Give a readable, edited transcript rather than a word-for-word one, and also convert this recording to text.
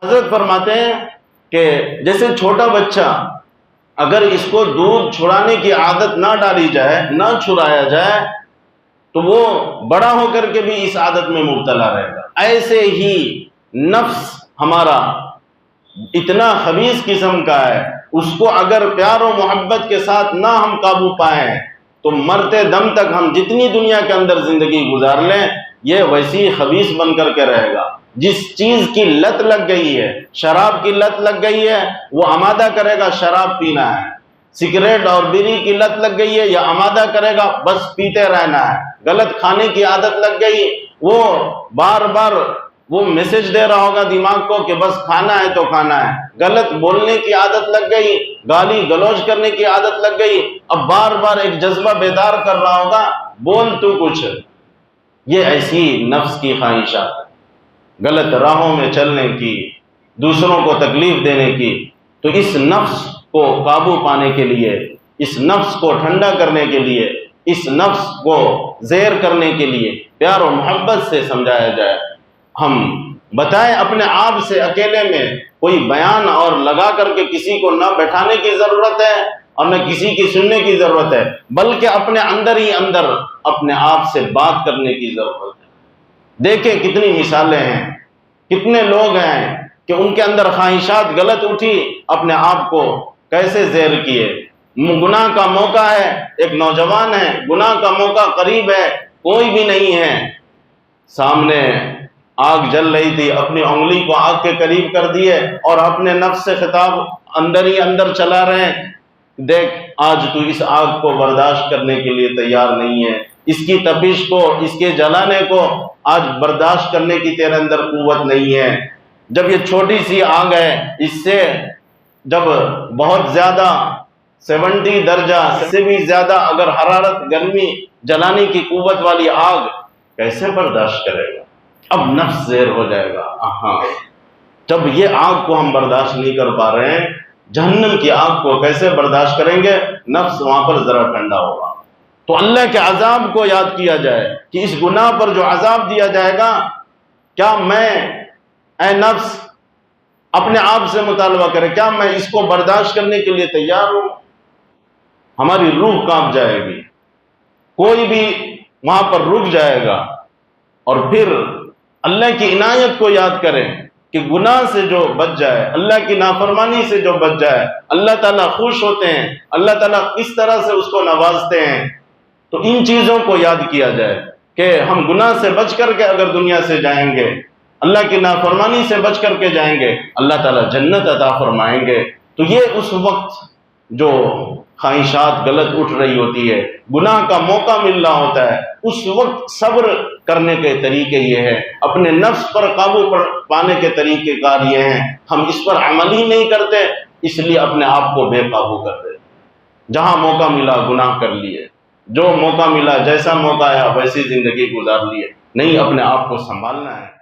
हजरत फरमाते हैं कि जैसे छोटा बच्चा, अगर इसको दूध छुड़ाने की आदत ना डाली जाए, ना छुड़ाया जाए, तो वो बड़ा होकर के भी इस आदत में मुब्तला रहेगा। ऐसे ही नफ्स हमारा इतना खबीस किस्म का है, उसको अगर प्यार और मोहब्बत के साथ ना हम काबू पाएं तो मरते दम तक हम जितनी दुनिया के अंदर जिंदगी गुजार लें, ये वैसी खबीस बन करके रहेगा। जिस चीज की लत लग गई है, शराब की लत लग गई है, वो आमादा करेगा शराब पीना है। सिगरेट और बीड़ी की लत लग गई है, या आमादा करेगा बस पीते रहना है। गलत खाने की आदत लग गई, वो बार बार वो मैसेज दे रहा होगा दिमाग को कि बस खाना है तो खाना है। गलत बोलने की आदत लग गई, गाली गलौज करने की आदत लग गई, अब बार बार एक जज्बा बेदार कर रहा होगा, बोल तू कुछ। ये ऐसी नफ्स की ख्वाहिशात, गलत राहों में चलने की, दूसरों को तकलीफ देने की। तो इस नफ्स को काबू पाने के लिए, इस नफ्स को ठंडा करने के लिए, इस नफ्स को ज़ेर करने के लिए प्यार और मोहब्बत से समझाया जाए। हम बताएं अपने आप से, अकेले में कोई बयान और लगा करके किसी को न बैठाने की जरूरत है और न किसी की सुनने की जरूरत है, बल्कि अपने अंदर ही अंदर अपने आप से बात करने की जरूरत है। देखें कितनी मिसालें हैं, कितने लोग हैं कि उनके अंदर ख्वाहिशात गलत उठी, अपने आप को कैसे ज़ेर किए। गुनाह का मौका है, एक नौजवान है, गुनाह का मौका करीब है, कोई भी नहीं है, सामने आग जल रही थी, अपनी उंगली को आग के करीब कर दिए और अपने नफ्स से खिताब अंदर ही अंदर चला रहे हैं, देख आज तू इस आग को बर्दाश्त करने के लिए तैयार नहीं है, इसकी तपिश को, इसके जलाने को आज बर्दाश्त करने की तेरे अंदर कुव्वत नहीं है। जब ये छोटी सी आग है, इससे जब बहुत ज्यादा 70 दर्जा से भी ज्यादा अगर हरारत, गर्मी जलाने की कुव्वत वाली आग कैसे बर्दाश्त करेगा। अब नफ्स ज़ेर हो जाएगा। हाँ, जब ये आग को हम बर्दाश्त नहीं कर पा रहे हैं, जहन्नम की आग को कैसे बर्दाश्त करेंगे। नफ्स वहां पर जरा ठंडा होगा। तो अल्लाह के अजाब को याद किया जाए कि इस गुनाह पर जो अजाब दिया जाएगा, क्या मैं, ऐ नफ्स अपने आप से मुतालबा करे, क्या मैं इसको बर्दाश्त करने के लिए तैयार हूं। हमारी रूह कांप जाएगी, कोई भी वहां पर रुक जाएगा। और फिर अल्लाह की इनायत को याद करें कि गुनाह से जो बच जाए, अल्लाह की नाफरमानी से जो बच जाए, अल्लाह ताला खुश होते हैं, अल्लाह ताला इस तरह से उसको नवाजते हैं। तो इन चीजों को याद किया जाए कि हम गुनाह से बच करके अगर दुनिया से जाएंगे, अल्लाह की नाफरमानी से बच करके जाएंगे, अल्लाह ताला जन्नत अता फरमाएंगे। तो ये उस वक्त जो ख्वाहिशात गलत उठ रही होती है, गुनाह का मौका मिल रहा होता है, उस वक्त सब्र करने के तरीके ये हैं, अपने नफ्स पर काबू पाने के तरीके कार ये हैं। हम इस पर अमल ही नहीं करते, इसलिए अपने आप को बेकाबू कर दे। जहां मौका मिला गुनाह कर लिए, जो मौका मिला, जैसा मौका आया वैसी जिंदगी गुजार लिए। नहीं, अपने आप को संभालना है।